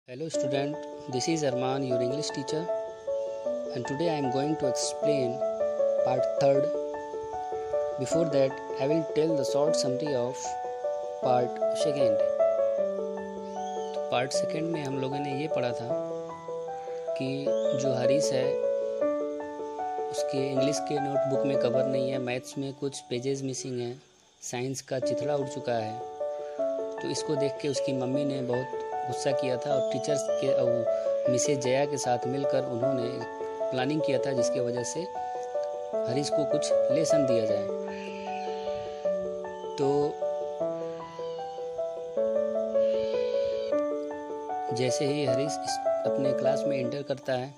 Hello student, this is Arman, your English teacher, and today I am going to explain part 3rd. Before that, I will tell the short summary of part 2nd. तो part 2nd में हम लोगों ने ये पढ़ा था कि जो हरीश है उसके इंग्लिश के नोटबुक में कवर नहीं है, मैथ्स में कुछ पेजेस मिसिंग हैं, साइंस का चिथड़ा उड़ चुका है। तो इसको देख के उसकी मम्मी ने बहुत गुस्सा किया था और टीचर्स के और मिसेज जया के साथ मिलकर उन्होंने प्लानिंग किया था जिसके वजह से हरीश को कुछ लेसन दिया जाए। तो जैसे ही हरीश अपने क्लास में एंटर करता है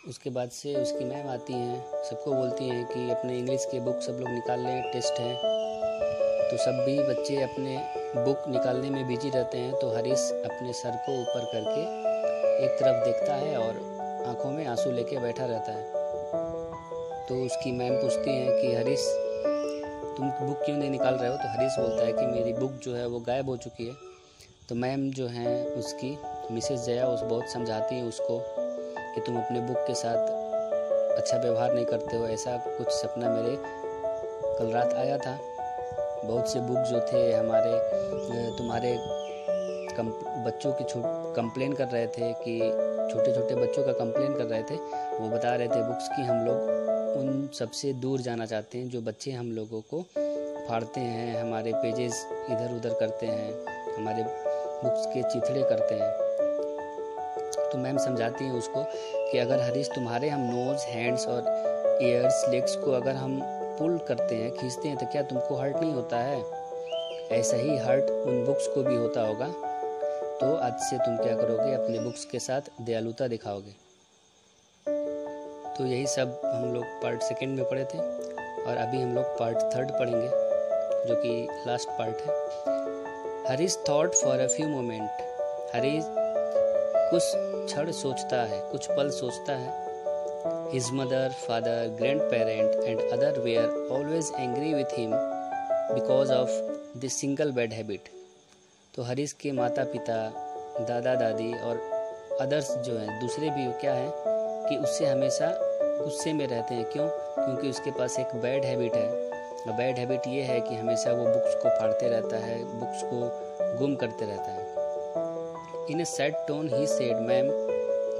उसके बाद से उसकी मैम आती हैं, सबको बोलती हैं कि अपने इंग्लिश के बुक सब लोग निकाल लें, टेस्ट है। तो सब भी बच्चे अपने बुक निकालने में बिजी रहते हैं। तो हरीश अपने सर को ऊपर करके एक तरफ देखता है और आंखों में आंसू लेके बैठा रहता है। तो उसकी मैम पूछती हैं कि हरीश तुम बुक क्यों नहीं निकाल रहे हो? तो हरीश बोलता है कि मेरी बुक जो है वो गायब हो चुकी है। तो मैम जो हैं उसकी मिसेस जया उस बहुत समझाती हैं उसको कि तुम अपने बुक के साथ अच्छा व्यवहार नहीं करते हो। ऐसा कुछ सपना मेरे कल रात आया था। बहुत से बुक जो थे हमारे तुम्हारे बच्चों की कंप्लेन कर रहे थे कि छोटे छोटे बच्चों का कंप्लेन कर रहे थे। वो बता रहे थे बुक्स की हम लोग उन सबसे दूर जाना चाहते हैं जो बच्चे हम लोगों को फाड़ते हैं, हमारे पेजेस इधर उधर करते हैं, हमारे बुक्स के चिथड़े करते हैं। तो मैम समझाती हैं उसको कि अगर हरीश तुम्हारे हम नोज़, हैंड्स और ईयर्स, लेग्स को अगर हम पुल करते हैं, खींचते हैं तो क्या तुमको हर्ट नहीं होता है? ऐसा ही हर्ट उन बुक्स को भी होता होगा। तो आज से तुम क्या करोगे? अपने बुक्स के साथ दयालुता दिखाओगे। तो यही सब हम लोग पार्ट 2nd में पढ़े थे और अभी हम लोग पार्ट 3rd पढ़ेंगे जो कि लास्ट पार्ट है। Harish thought for a few moment. Harish कुछ क्षण सोचता है, कुछ पल सोचता है। His mother, father, grandparent and other were always angry with him because of this single bad habit. तो हरीश के माता पिता, दादा दादी और अदर्स जो हैं दूसरे भी क्या हैं कि उससे हमेशा गुस्से में रहते हैं। क्यों? क्योंकि उसके पास एक बैड हैबिट है। और बैड हैबिट ये है कि हमेशा वो बुक्स को फाड़ते रहता है, बुक्स को गुम करते रहता है। In a sad tone he said, "Ma'am,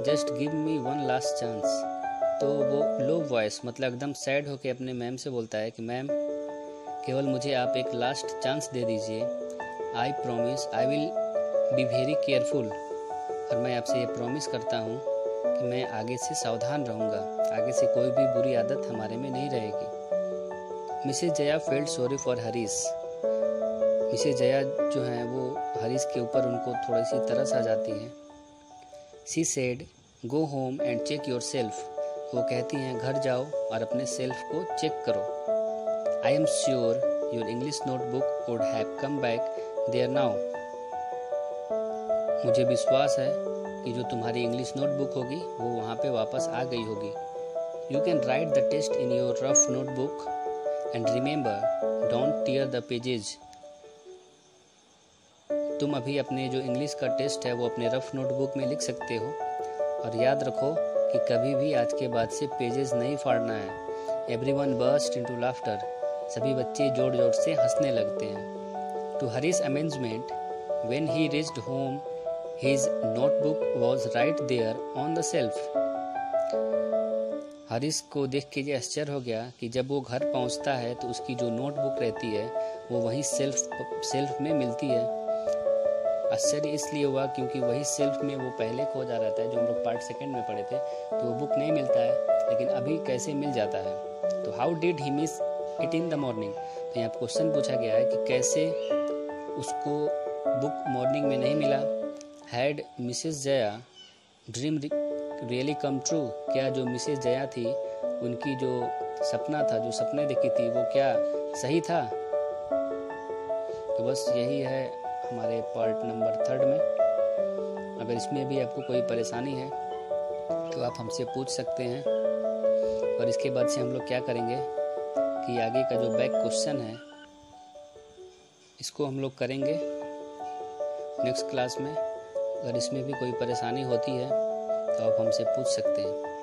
just give me one last chance." तो वो लो वॉइस मतलब एकदम सैड होके अपने मैम से बोलता है कि मैम केवल मुझे आप एक लास्ट चांस दे दीजिए। I promise I will be very careful. और मैं आपसे ये प्रॉमिस करता हूँ कि मैं आगे से सावधान रहूँगा, आगे से कोई भी बुरी आदत हमारे में नहीं रहेगी। Mrs Jaya felt sorry for Harish. Mrs Jaya जो हैं वो हरीश के ऊपर उनको थोड़ी सी तरस आ जाती है। She said go home and check yourself. वो कहती हैं घर जाओ और अपने सेल्फ को चेक करो। I am sure your English notebook would have come back there now. मुझे विश्वास है कि जो तुम्हारी इंग्लिश नोटबुक होगी वो वहाँ पे वापस आ गई होगी। You can write the test in your rough notebook and remember don't tear the pages. तुम अभी अपने जो इंग्लिश का टेस्ट है वो अपने रफ नोटबुक में लिख सकते हो और याद रखो कि कभी भी आज के बाद से पेजेस नहीं फाड़ना है। Everyone burst into laughter. सभी बच्चे जोर जोर से हंसने लगते हैं। To Harish amazement when he reached home his notebook was right there on the shelf. Harish को देख के ये आश्चर्य हो गया कि जब वो घर पहुंचता है तो उसकी जो नोटबुक रहती है वो वहीं सेल्फ में मिलती है। आश्चर्य इसलिए हुआ क्योंकि वही सेल्फ में वो पहले खो जा रहता है जो हम लोग पार्ट 2nd में पढ़े थे। तो वो बुक नहीं मिलता है, लेकिन अभी कैसे मिल जाता है? तो how did he miss it in the morning. तो यहाँ क्वेश्चन पूछा गया है कि कैसे उसको बुक मॉर्निंग में नहीं मिला। Had Mrs Jaya dream really come true. क्या जो मिसेस जया थी उनकी जो सपना था, जो सपने देखी थी वो क्या सही था? तो बस यही है हमारे पार्ट नंबर 3rd में। अगर इसमें भी आपको कोई परेशानी है तो आप हमसे पूछ सकते हैं। और इसके बाद से हम लोग क्या करेंगे कि आगे का जो बैक क्वेश्चन है इसको हम लोग करेंगे नेक्स्ट क्लास में। अगर इसमें भी कोई परेशानी होती है तो आप हमसे पूछ सकते हैं।